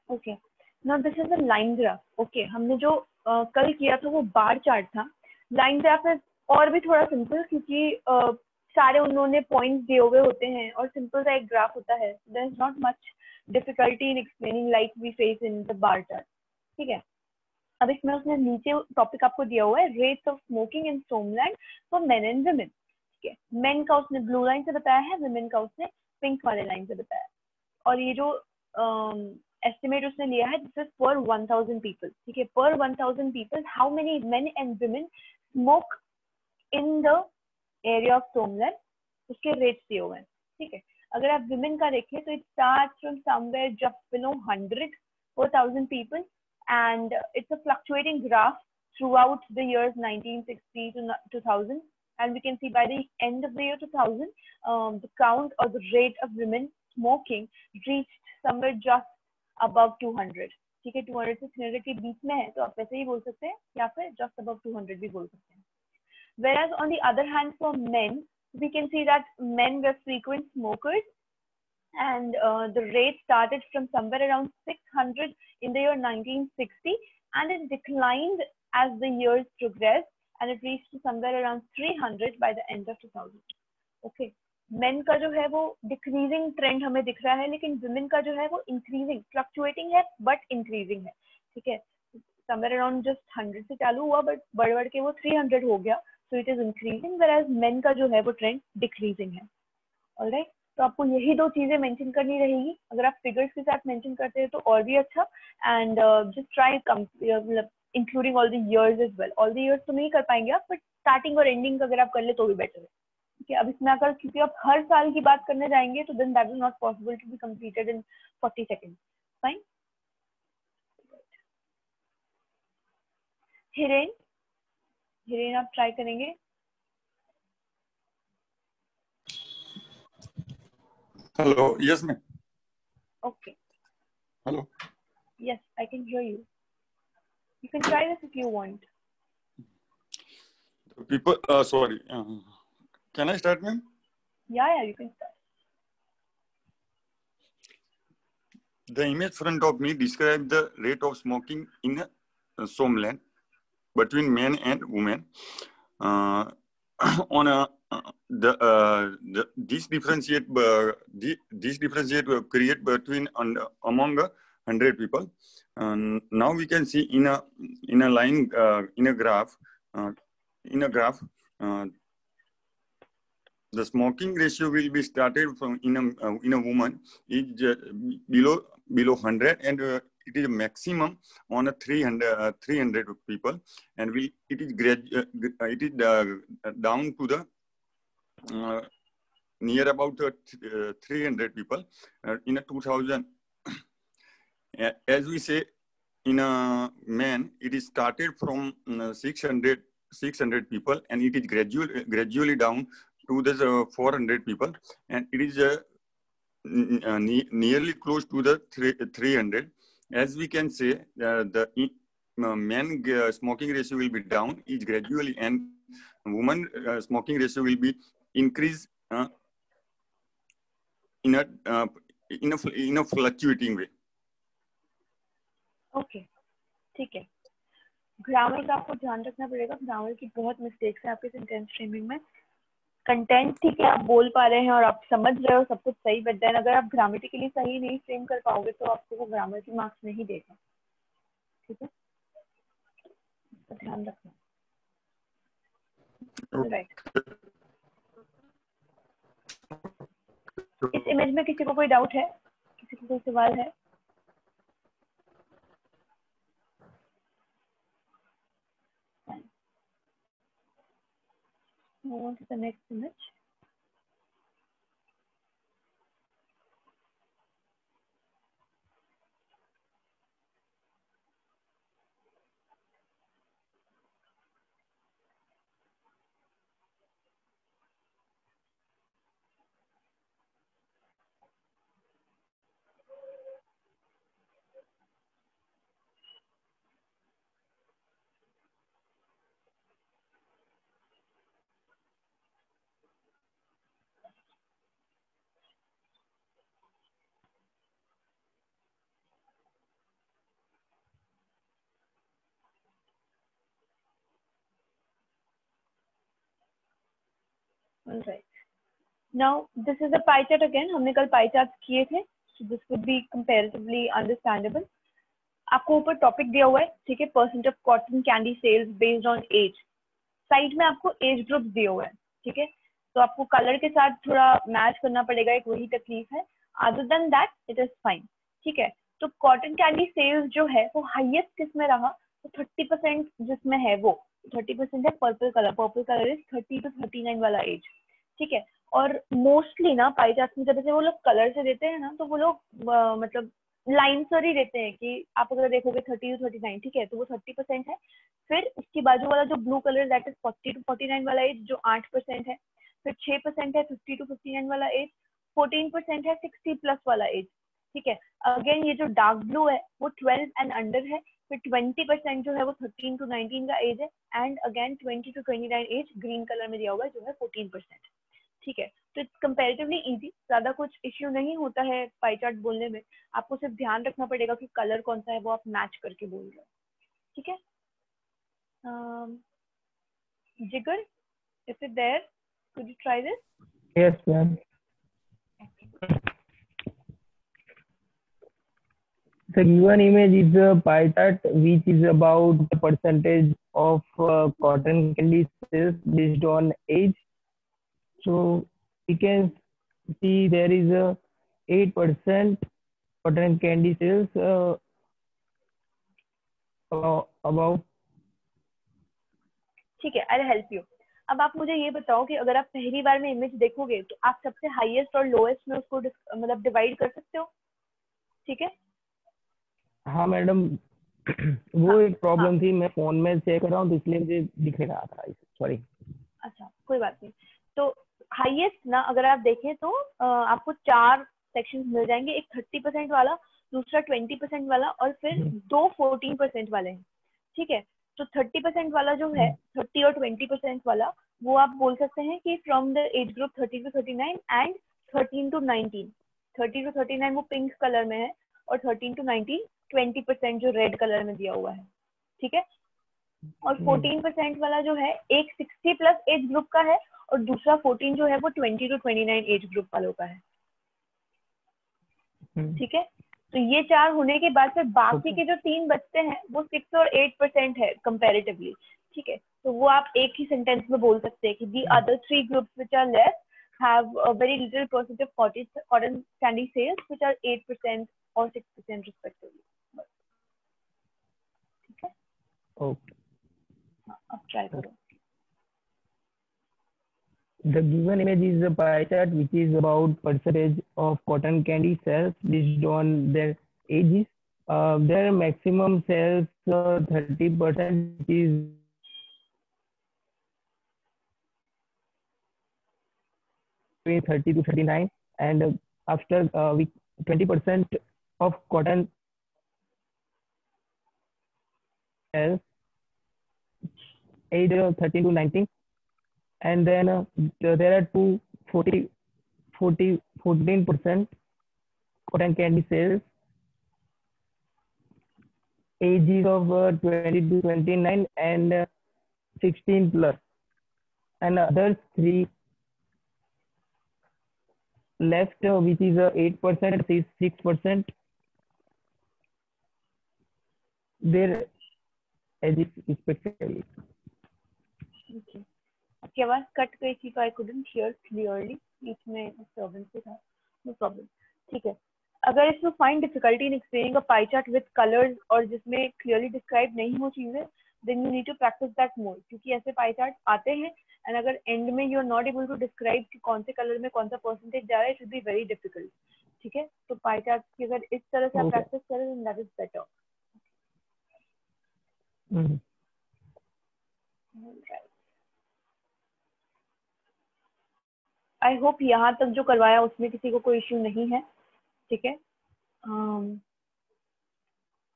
Okay, now this is a line graph. Okay, हमने जो कल किया था वो बार चार्ट था. लाइन ग्राफ में और भी थोड़ा सिंपल, क्योंकि सारे उन्होंने पॉइंट्स दिए हुए होते हैं और सिंपल सा एक ग्राफ होता है. There is not much difficulty in explaining like we face in the bar chart. ठीक है, अब इसमें उसने नीचे टॉपिक आपको दिया हुआ है, rates of smoking in Somaland for men and women. ठीक है, मेन का उसने ब्लू लाइन से बताया है, वुमेन का उसने पिंक वाले लाइन से बताया. और ये जो estimate उसने लिया है, this is per 1000 people. ठीक है, per 1000 people how many men and women smoke in the area of Somland, उसके रेट्स दिए हुए हैं. ठीक है, अगर आप women का देखें तो it starts from somewhere just below 100 per 1000 people, and it's a fluctuating graph throughout the years 1960 to 2000, and we can see by the end of the year 2000 the count or the rate of women smoking reached somewhere just above 200. ठीक है, 200 से 300 के बीच में है, तो आप वैसे ही बोल सकते हैं, या फिर just above 200 भी बोल सकते हैं. Whereas on the other hand for men, we can see that men were frequent smokers, and the rate started from somewhere around 600 in the year 1960, and it declined as the years progressed, and it reached to somewhere around 300 by the end of 2000. Okay. Main का जो है वो decreasing trend हमें दिख रहा है, लेकिन women का जो है वो इंक्रीजिंग, फ्लक्चुएटिंग है बट इंक्रीजिंग है. ठीक है, समवेयर अराउंड जस्ट 100 से चालू हुआ, बट बढ़ बढ़ के वो 300 हो गया, so it is increasing, whereas main का जो है वो ट्रेंड डिक्रीजिंग है. ऑलराइट, तो आपको यही दो चीजें मेंशन करनी रहेगी. अगर आप फिगर्स के साथ मेंशन करते हैं तो और भी अच्छा, एंड जस्ट ट्राई मतलब including all the years as well. All the years तो नहीं कर पाएंगे आप, बट स्टार्टिंग और एंडिंग अगर आप कर ले तो भी बेटर है. अब इसमें अगर क्योंकि आप हर साल की बात करने जाएंगे तो then that is not possible to be completed in 40 seconds. Fine. Hiren आप ट्राई करेंगे? Hello, yes ma'am. Okay, hello, yes I can hear you. You can try this if you want. people sorry, can I start, ma'am? Yeah, you can start. The image front of me describes the rate of smoking in Somland between men and women. On this differentiate create between and among 100 people. Now we can see in a line, in a graph, the smoking ratio will be started from in a woman is below 100, and it is maximum on a 300 people, and it is down to the near about 300 people in a 2000. As we say, in a man, it is started from 600 people, and it is gradually down to the 400 people, and it is nearly close to the 300. As we can say, the man smoking ratio will be down is gradually, and woman smoking ratio will be increased in a fluctuating way. Okay, ठीक है। Grammar का आपको ध्यान रखना पड़ेगा, grammar की बहुत mistakes हैं आपके सेंटेंस फ्रेमिंग में। कंटेंट ठीक है, आप बोल पा रहे हैं और आप समझ रहे हो सब कुछ सही, बट देन अगर आप ग्रामेटिकली सही नहीं फ्रेम कर पाओगे तो आपको वो ग्रामर की मार्क्स नहीं देगा, ठीक है, तो ध्यान रखना। राइट, इस इमेज में किसी को कोई डाउट है, किसी को कोई सवाल है? Move on to the next image. Alright. Now this is a pie chart again. हमने कल pie charts किए थे, so this would be comparatively understandable. आपको ऊपर टॉपिक दिया हुआ है, ठीक है, percent of cotton candy sales based on age. Side में आपको एज ग्रुप दिया हुआ है, ठीक है, तो आपको कलर के साथ थोड़ा मैच करना पड़ेगा, एक वही तकलीफ है। Other than that it is fine, ठीक है। तो कॉटन कैंडी सेल्स जो है वो हाईएस्ट किस में रहा, तो 30% जिसमें है वो 30% है पर्पल कलर इज 30 to 39 वाला एज, ठीक है। और मोस्टली ना पाई चार्ट में जब से वो लोग कलर से देते हैं ना, तो वो लोग मतलब लाइन सर ही देते हैं कि आप अगर देखोगे 30 to 39, ठीक है, तो वो 30% है। फिर उसके बाजू वाला जो blue colour that is 40 to 49 वाला एज जो 8% है, फिर 6% है 50 to 59 वाला एज, 14% है 60+ वाला एज, ठीक है। अगेन ये जो डार्क ब्लू है वो 12 एंड अंडर है, फिर 20% जो है वो 13 to 19 का एज है, and again 20 to 29 age green colour में दिया हुआ है जो है 14%, ठीक है। तो इट्स कंपैरेटिवली इजी, ज्यादा कुछ इश्यू नहीं होता है पाई चार्ट बोलने में। आपको सिर्फ ध्यान रखना पड़ेगा कि कलर कौन सा है वो आप मैच करके बोल रहे हो, ठीक है। Jigar, is it there? Could you try this? Yes, ma'am. The given image is a pie chart which is about the percentage of cotton candy sales based on age. So we can see there is a 8% cotton candy sales about. ठीक है, I help you. अब आप मुझे ये बताओ कि अगर आप पहली बार में इमेज देखोगे तो आप सबसे हाईएस्ट और लोएस्ट में उसको मतलब डिवाइड कर सकते हो, ठीक है। हाँ मैडम, वो एक प्रॉब्लम थी, मैं फोन में चेक कर रहा हूँ तो इसलिए मुझे दिख रहा था, सॉरी। अच्छा, कोई बात नहीं। तो हाईएस्ट ना अगर आप देखें तो आपको 4 सेक्शंस मिल जाएंगे, एक 30% वाला, दूसरा 20% वाला, और फिर 2 14% वाले हैं, ठीक है। तो 30% वाला जो है, 30 और 20% वाला, वो आप बोल सकते हैं कि from the age group 30 to 39 and 13 to 19। 30 to 39 वो पिंक कलर में है, और 13 to 19 20% जो रेड कलर में दिया हुआ है, ठीक है। और 14% वाला जो है एक 60+ एज ग्रुप का है, और दूसरा 14 जो है वो 20 to 29 एज ग्रुप वालों का है, ठीक है। तो ये 4 होने के बाद फिर बाकी के जो 3 बचते हैं वो 6 और 8% है कंपैरेटिवली, ठीक है। तो वो आप एक ही सेंटेंस में बोल सकते हैं कि the other 3 groups which are left have a very little percentage of cotton candy sales which are 8% or 6% respectively. ठीक है, Okay. अब ट्राई करो। The given image is a pie chart which is about percentage of cotton candy sales based on their ages. Their maximum sales 30% is between 30 to 39, and after 20% of cotton sales age 13 to 19, and then there are 14% cotton candy sales ages of 20 to 29 and 16 plus, and others 3 left which is 8% and 6% their age respectively. Okay. आपकी आवाज cut गई थी तो I couldn't hear clearly, बीच में disturbance था, no problem, ठीक है। अगर इसमें find difficulty in explaining a pie chart with colours और जिसमें क्लियरली डिस्क्राइब नहीं हो चीजें, then you need to practise that more, क्योंकि ऐसे पाई चार्ट आते हैं एंड अगर एंड में you are not able to describe कि कौन से कलर में कौन सा परसेंटेज जा रहा है, it will be very difficult, ठीक है। तो पाई चार्ट की अगर इस तरह से आप प्रैक्टिस करें then that is better. I hope यहाँ तक जो करवाया उसमें किसी को कोई इश्यू नहीं है, ठीक है।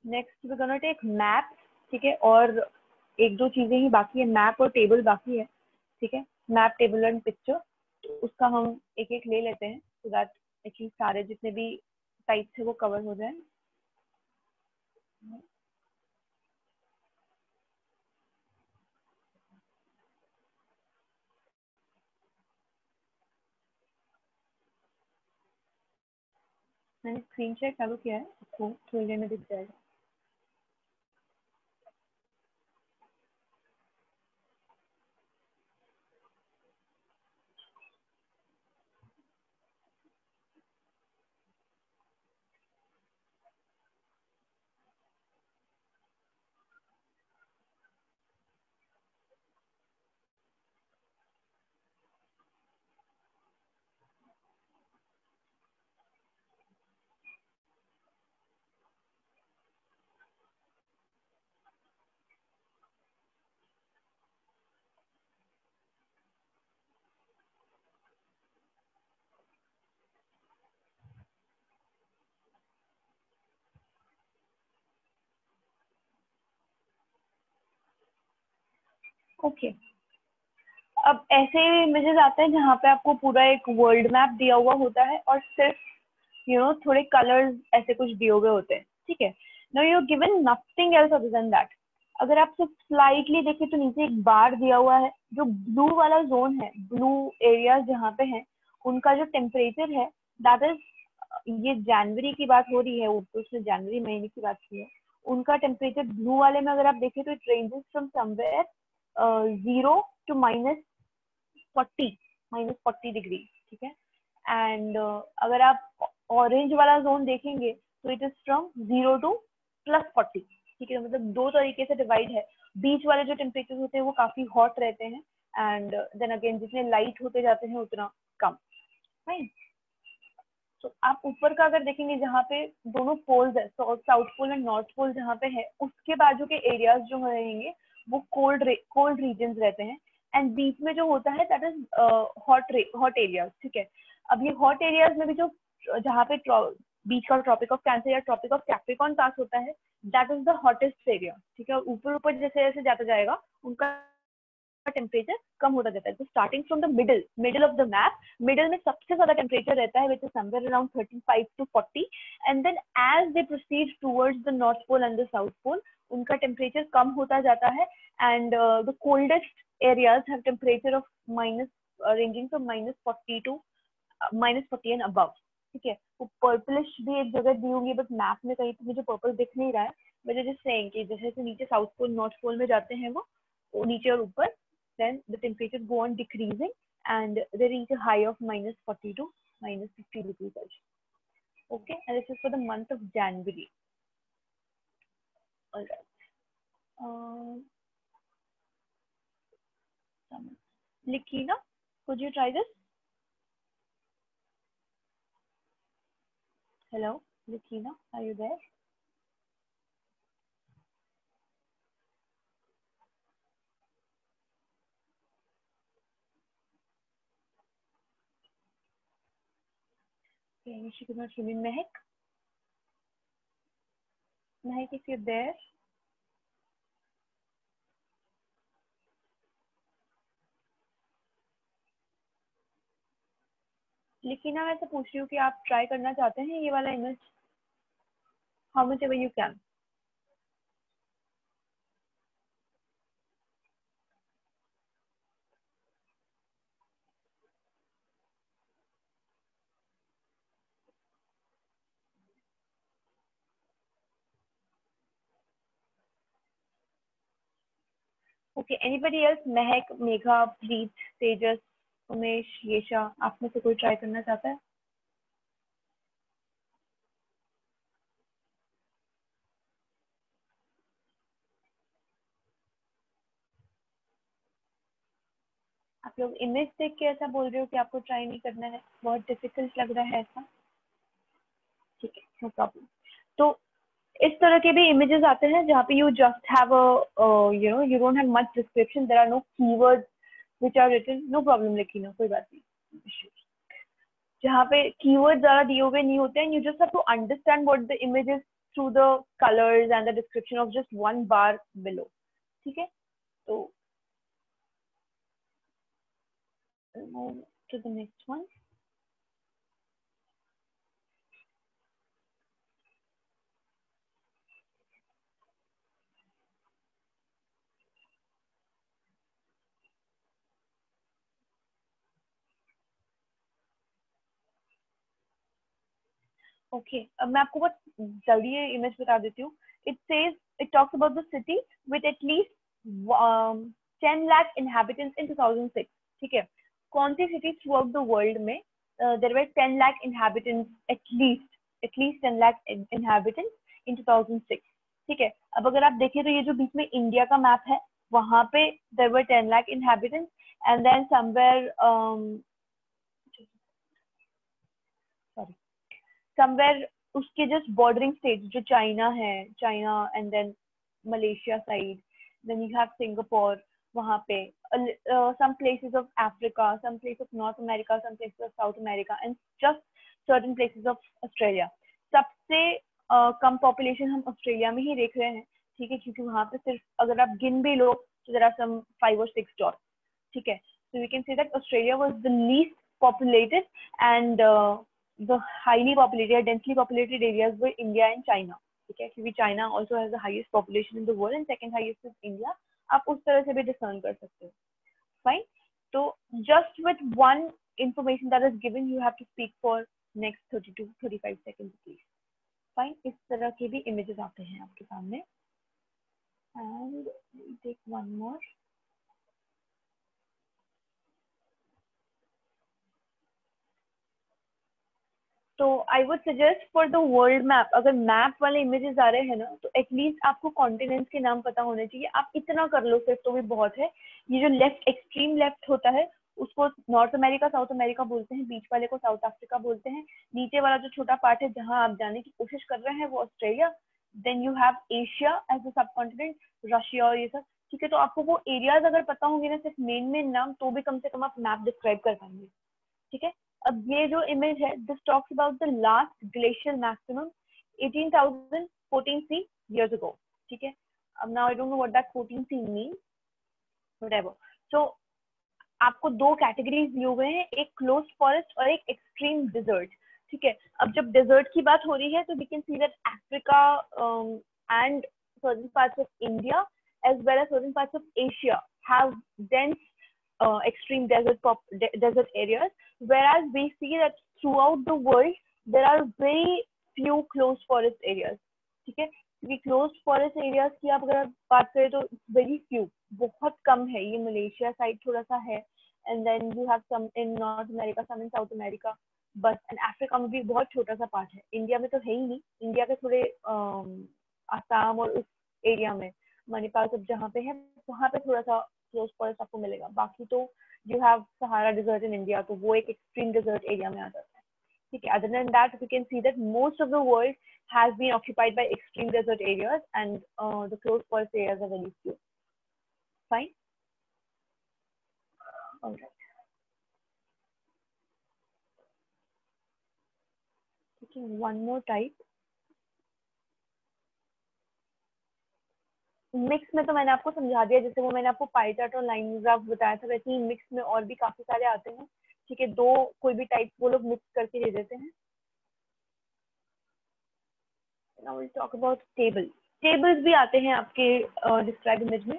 Next we gonna take map, ठीक है, और एक दो चीजें ही बाकी है, मैप और टेबल बाकी है, ठीक है। मैप, टेबल एंड पिक्चर, तो उसका हम एक एक ले लेते हैं सो दैट एटलीस्ट सारे जितने भी टाइप्स है वो कवर हो जाए। मैंने स्क्रीन शेयर चालू किया है, आपको थोड़ी देर में दिख जाएगा। ओके, अब ऐसे इमेजेस आते हैं जहाँ पे आपको पूरा एक वर्ल्ड मैप दिया हुआ होता है और सिर्फ थोड़े कलर्स ऐसे कुछ दिए हुए होते हैं, ठीक है। Now you are given nothing else other than that. अगर आप सिर्फ स्लाइटली देखें तो नीचे एक बार दिया हुआ है, जो ब्लू वाला जोन है, ब्लू एरियाज जहाँ पे हैं, उनका जो टेम्परेचर है दैट इज, ये जनवरी की बात हो रही है, उसने जनवरी महीने की बात की है, उनका टेम्परेचर ब्लू वाले में अगर आप देखें तो it ranges from somewhere 0 to -40 degree, ठीक है। एंड अगर आप ऑरेंज वाला जोन देखेंगे तो इट इज फ्रॉम 0 to +40, ठीक है। मतलब दो तरीके से डिवाइड है। बीच वाले जो टेम्परेचर होते हैं वो काफी हॉट रहते हैं एंड देन अगेन जितने लाइट होते जाते हैं उतना कम, राइट। तो आप ऊपर का अगर देखेंगे जहाँ पे दोनों पोल्स है, south pole and north pole जहाँ पे है, उसके बाजू के एरियाज जो रहेंगे वो कोल्ड रीजन्स रहते हैं एंड बीच में जो होता है दैट इज हॉट एरियाज, ठीक है। अब ये हॉट एरियाज में भी जो जहाँ पे बीच का ट्रॉपिक ऑफ कैंसर या ट्रॉपिक ऑफ कैप्रिकॉर्न पास होता है that is the hottest area, ठीक है। और ऊपर ऊपर जैसे जैसे जाता जाएगा उनका टेम्परेचर कम होता जाता है। तो starting from the middle of the map, middle में सबसे ज्यादा टेम्परेचर रहता है which is somewhere around 35 to 40 and then as they proceed towards the north pole and the south pole उनका टेम्परेचर कम होता जाता है and the coldest areas have temperature of ranging from -40 to -40 and above, ठीक है, वो purplish भी एक जगह दी होंगी बट मैप में कहीं पे मुझे पर्पल दिख नहीं रहा है, बट जस्ट सेइंग कि जैसे जैसे नीचे साउथ पोल नॉर्थ पोल में जाते हैं वो नीचे और ऊपर, then the temperature go on decreasing and they reach a high of -40 to -50 degrees Celsius. Okay, and this is for the month of January. All right. Likina, could you try this? Hello, Likina, are you there? Okay, she could not hear me. Mehak? Mehak, if you're there. Likina, मैं ऐसे पूछ रही हूँ कि आप try करना चाहते हैं ये वाला image? How much ever you can. Okay, anybody else? Mehak, Megha, Preet, Tejas, Umesh, Yesha, आप में से कोई ट्राई करना चाहता है? आप लोग इमेज देख के ऐसा बोल रहे हो कि आपको ट्राई नहीं करना है, बहुत डिफिकल्ट लग रहा है ऐसा? ठीक है, नो प्रॉब्लम। तो इस तरह के भी इमेजेस आते हैं जहाँ पे you just have you don't have much description, there are no keywords which are written, no problem, लेकिन कोई बात नहीं। जहाँ पे कीवर्ड ज्यादा दिए हुए नहीं होते हैं, you just have to understand what the image is through the colours and the description of just one बार बिलो। ठीक है, तो move to the next one. Okay, अब मैं आपको बहुत जल्दी ये इमेज बता देती हूँ। It says, it talks about the city with at least 10 lakh inhabitants in 2006. ठीक है, कौन सी city throughout the world में there were 10 lakh inhabitants, at least 10 lakh inhabitants in 2006. ठीक है, अब अगर आप देखें तो ये जो बीच में इंडिया का मैप है वहां पे there were 10 lakh inhabitants and then somewhere उसके जस्ट बॉर्डरिंग स्टेट्स जो चाइना है, China and then Malaysia side, then you have Singapore, वहां पे some places of Africa, some places of North America, some places of South America and just certain places of Australia. सबसे कम population हम Australia में ही देख रहे हैं। ठीक है, क्योंकि वहां पे सिर्फ अगर आप गिन भी लो तो there are some 5 or 6 dots. ठीक है, so we can say that Australia was the least populated and the highly populated, densely populated areas were India and China. ठीक है, क्योंकि China also has the highest population in the world and second highest is India. आप उस तरह से भी discern कर सकते हो। Fine. So just with one information that is given, you have to speak for next 30 to 35 seconds, please. Fine. इस तरह के भी images आते हैं आपके सामने। And we'll take one more. तो I would suggest for the world map, अगर मैप वाले इमेजेस आ रहे हैं ना तो एटलीस्ट आपको कॉन्टिनेंट्स के नाम पता होने चाहिए। आप इतना कर लो सिर्फ तो भी बहुत है। ये जो लेफ्ट, एक्सट्रीम लेफ्ट होता है उसको नॉर्थ अमेरिका, साउथ अमेरिका बोलते हैं, बीच वाले को साउथ अफ्रीका बोलते हैं, नीचे वाला जो छोटा पार्ट है जहां आप जाने की कोशिश कर रहे हैं वो Australia, then you have Asia as a subcontinent, Russia और ये सब। ठीक है, तो आपको वो एरियाज अगर पता होंगे ना सिर्फ मेन नाम, तो भी कम से कम आप मैप डिस्क्राइब कर पाएंगे। ठीक है, अब ये जो इमेज है, this talks about the last glacier maximum 18,014 C years ago. ठीक है, अब now I don't know what that 14 C mean, whatever. So आपको दो कैटेगरीज दिए हुए हैं, एक क्लोज्ड फॉरेस्ट और एक एक्सट्रीम डिजर्ट। ठीक है, अब जब डिजर्ट की बात हो रही है तो we can see that Africa and certain parts of India as well as certain parts of Asia have dense extreme desert areas, whereas we see that throughout the world there are very few closed forest areas, ठीक है, क्योंकि closed forest areas की आप अगर बात करें तो very few, बहुत कम है। ये मलेशिया साइड थोड़ा सा है, and then you have some in North America, some in South America, बस। एंड अफ्रीका में भी बहुत छोटा सा पार्ट है, इंडिया में तो है ही नहीं। इंडिया के थोड़े आसाम और उस एरिया में, मणिपाल सब जहाँ पे है, वहाँ पे थोड़ा सा क्लोज फॉरेस्ट आपको मिलेगा। बाकी तो you have Sahara desert in India, तो वो एक एक्सट्रीम डिजर्ट एरिया में आ जाता है, ठीक है। Other than that we can see that most of the world has been occupied by extreme desert areas, and the close forest areas are very few. Fine. All right. Taking one more type. Mix में तो मैंने आपको समझा दिया, जैसे वो मैंने आपको पाई चार्ट और लाइन ग्राफ बताया था, वैसे ही मिक्स में और भी काफी सारे आते हैं, ठीक है। दो कोई भी टाइप वो लोग मिक्स करके दे देते हैं। Now we'll talk about table. Tables भी आते हैं आपके डिस्क्राइब इमेज में,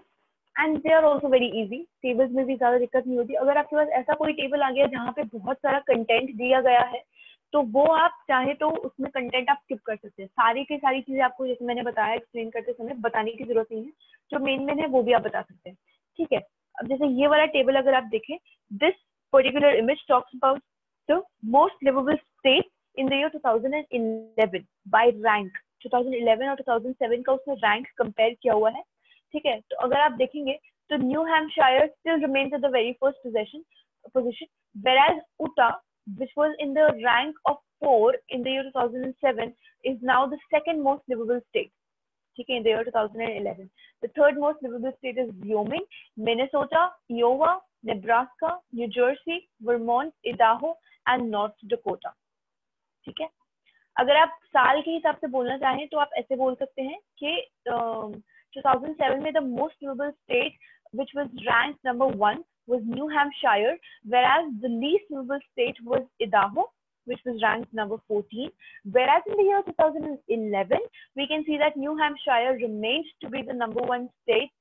and they are also very easy. Tables में भी ज्यादा दिक्कत नहीं होती। अगर आपके पास ऐसा कोई टेबल आ गया जहाँ पे बहुत सारा कंटेंट दिया गया है, तो वो आप चाहे तो उसमें कंटेंट आप स्किप कर सकते हैं। सारी की सारी चीजें आपको, जैसे मैंने बताया एक्सप्लेन करते समय, बताने की जरूरत नहीं है। जो मेन है वो भी आप बता सकते हैं, ठीक है। अब जैसे ये वाला टेबल अगर आप देखें, this particular image talks about the most liveable state in the year 2011 by rank. 2011 और 2007 का उसमें रैंक कंपेयर किया हुआ है, ठीक है। तो अगर आप देखेंगे तो new Hampshire still remains at the very first position, whereas Utah, which was in the rank of 4 in the year 2007, is now the second most livable state, okay, in the year 2011. The third most livable state is Wyoming, Minnesota, Iowa, Nebraska, New Jersey, Vermont, Idaho, and North Dakota, ठीक है। अगर आप साल के हिसाब से बोलना चाहें तो आप ऐसे बोल सकते हैं कि 2007 में the most livable state which was ranked number 1 was New Hampshire, whereas the least livable state was Idaho, which was ranked number 14. Whereas in the year 2011, we can see that New Hampshire remained to be the number 1 state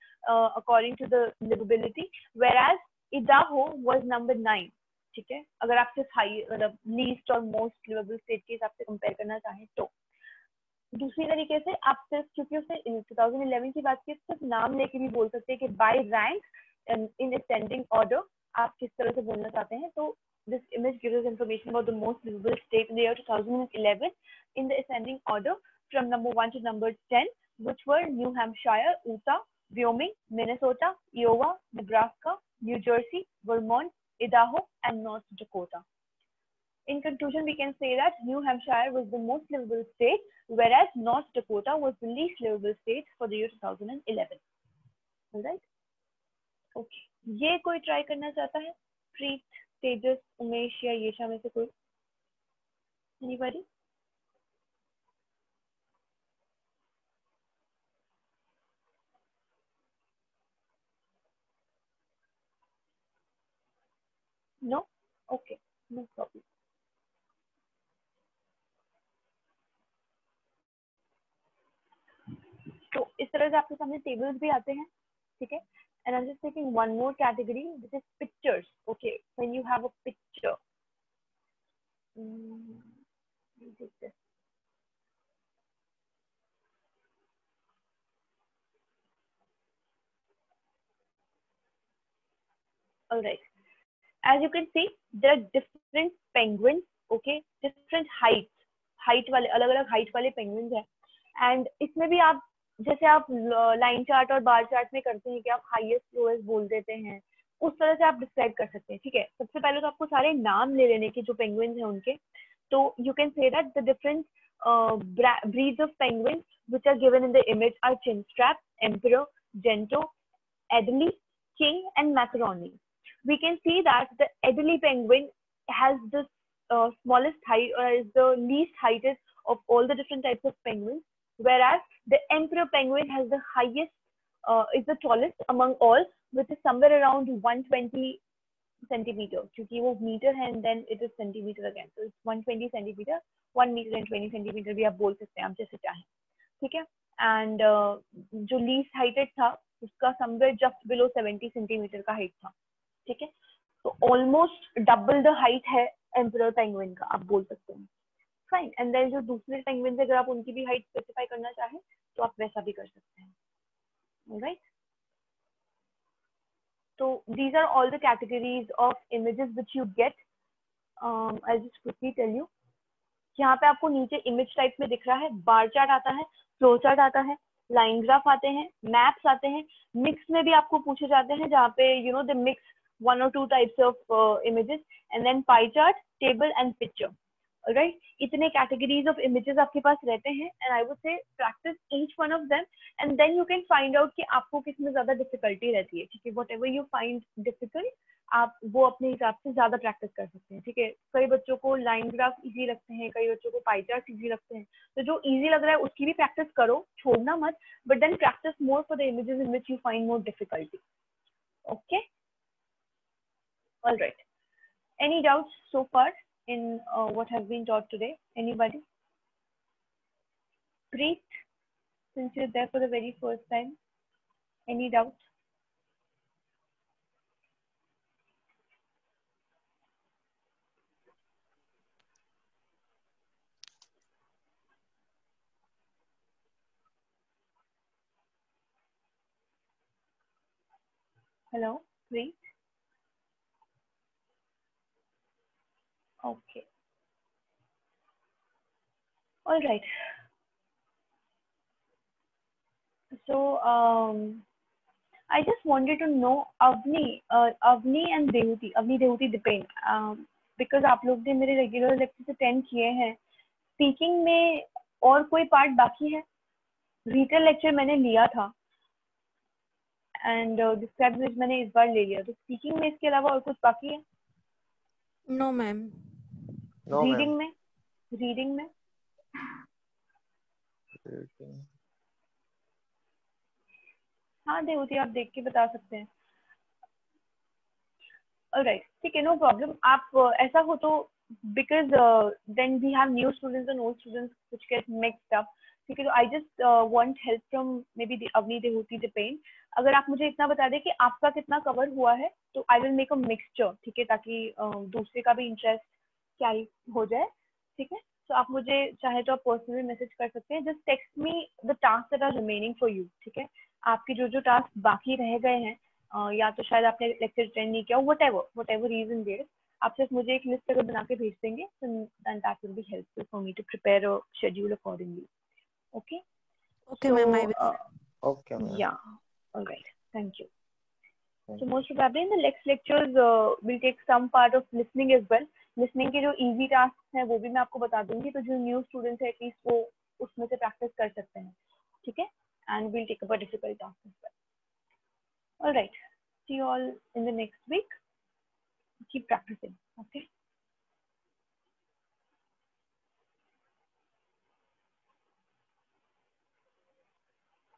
according to the livability, whereas Idaho was number 9. ठीक है, अगर आप सिर्फ high मतलब least और most liveable state के हिसाब से कंपेयर करना चाहें तो। दूसरी तरीके से आप सिर्फ, क्योंकि उसने 2011 की बात की, सिर्फ नाम लेके भी बोल सकते हैं कि by rank in ascending order आप किस तरह से बोलना चाहते हैं। तो this image gives us information about the most liveable state in the year 2011 in the ascending order from number 1 to number 10, which were New Hampshire, Utah, Wyoming, Minnesota, Iowa, Nebraska, New Jersey, Vermont, Idaho, and North Dakota. In conclusion, we can say that New Hampshire was the most livable state, whereas North Dakota was the least livable state for the year 2011. All right? Okay. ये कोई try करना चाहता है? प्रीत, तेजस, उमेश या येशा में से कोई? Anybody? No? Okay. No problem. तो इस तरह से आपके सामने टेबल्स भी आते हैं, ठीक है। And I'm just taking one more category, which is pictures. Okay, when you have a picture. Let me take this. All right. As you can see, there are different penguins. Okay, different heights. Height वाले अलग-अलग height वाले penguins हैं. And इसमें भी आप जैसे आप line chart और बार चार्ट में करते हैं कि आप हाईएस्ट लोएस्ट बोल देते हैं, उस तरह से आप डिस्क्राइब कर सकते हैं, ठीक है। सबसे पहले तो आपको सारे नाम ले लेने के जो पेंगुइन्स हैं उनके। तो you can say that the different breeds of penguins which are given in the image are chinstrap, emperor, gento, Adelie, king, and macaroni. We can see that the Adelie penguin has the smallest height, or is the least heighted of all the different types of penguins, whereas the emperor penguin has the highest, is the tallest among all, which is somewhere around 120 centimeter, क्योंकि वो metre है and then it is centimeter again, so it's 120 centimeter, 1 meter and 20 centimeter भी आप बोल सकते हैं, आप जैसे चाहें, ठीक है। and जो least heighted था उसका somewhere just below 70 centimeter का height था, ठीक है। तो almost double the height है emperor penguin का, आप बोल सकते हैं। फाइन। एंड देन जो दूसरे पेंगुइन अगर आप उनकी भी हाइट स्पेसिफाई करना चाहें तो आप वैसा भी कर सकते हैं। Alright, so these are all the categories of images which you get. I'll just quickly tell you. यहाँ पे आपको नीचे इमेज टाइप में दिख रहा है, बार चार्ट आता है, फ्लो चार्ट आता है, लाइन ग्राफ आते हैं, मैप्स आते हैं, मिक्स में भी आपको पूछे जाते हैं जहाँ पे you know the mix 1 or 2 types of images, and then pie chart, table and picture. Alright, इतने categories of images आपके पास रहते हैं, and I would say practice each one of them, and then you can find out कि आपको किसमें ज्यादा difficulty रहती है। ठीक है, whatever you find difficult, आप वो अपने हिसाब से ज्यादा प्रैक्टिस कर सकते हैं। ठीक है, कई बच्चों को लाइन ग्राफ इजी लगते हैं, कई बच्चों को पाई चार्ट इजी लगते हैं, तो जो इजी लग रहा है उसकी भी प्रैक्टिस करो, छोड़ना मत, but then practise more for the images in which you find more difficulty. Okay, alright, any doubts so far in what has been taught today? Anybody? Preet, since you're there for the very first time, any doubts? Hello, Preet? Okay. All right. So I just wanted to know Avni and Dehuti depend because आप लोग ने मेरे regular lecture से 10 किए हैं, speaking में और कोई पार्ट बाकी है? रिटेल लेक्चर मैंने लिया था एंड डिस्क्राइब मैंने इस बार ले लिया, तो स्पीकिंग में इसके अलावा और कुछ बाकी है? No ma'am. रीडिंग में हाँ देवती आप देख के बता सकते हैं। ऑलराइट, ठीक है, नो प्रॉब्लम। आप ऐसा हो तो because then we have new students and old students which get mixed up. ठीक है, तो I just want help from maybe Avni, देहूती, डिपेंड। अगर आप मुझे इतना बता दें कि आपका कितना कवर हुआ है तो I will make a mixture. ठीक है, ताकि दूसरे का भी इंटरेस्ट कैरी हो जाए। ठीक है, तो आप मुझे चाहे तो आप पर्सनली मैसेज कर सकते हैं, just text me the task that are remaining for you. ठीक है, आपके जो जो टास्क बाकी रह गए हैं, या तो शायद आपने लेक्चर अटेंड नहीं किया, whatever रीजन देयर, आप सिर्फ मुझे एक लिस्ट अगर बना के भेज देंगे then that will be helpful for me to prepare a schedule accordingly. Okay Okay so ma'am, I will. Okay, ma'am. yeah, all right, thank you. So most probably in the next lectures we'll take some part of listening as well. Listening के जो easy tasks हैं वो भी मैं आपको बता दूंगी, तो जो new students है at least वो उसमें से practice कर सकते हैं। ठीक है, and we'll take up a difficult task as well. All right, see you all in the next week. Keep practicing. Okay.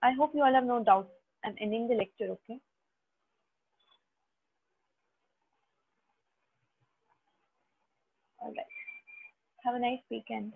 I hope you all have no doubts. I'm ending the lecture. Okay. All right. Have a nice weekend.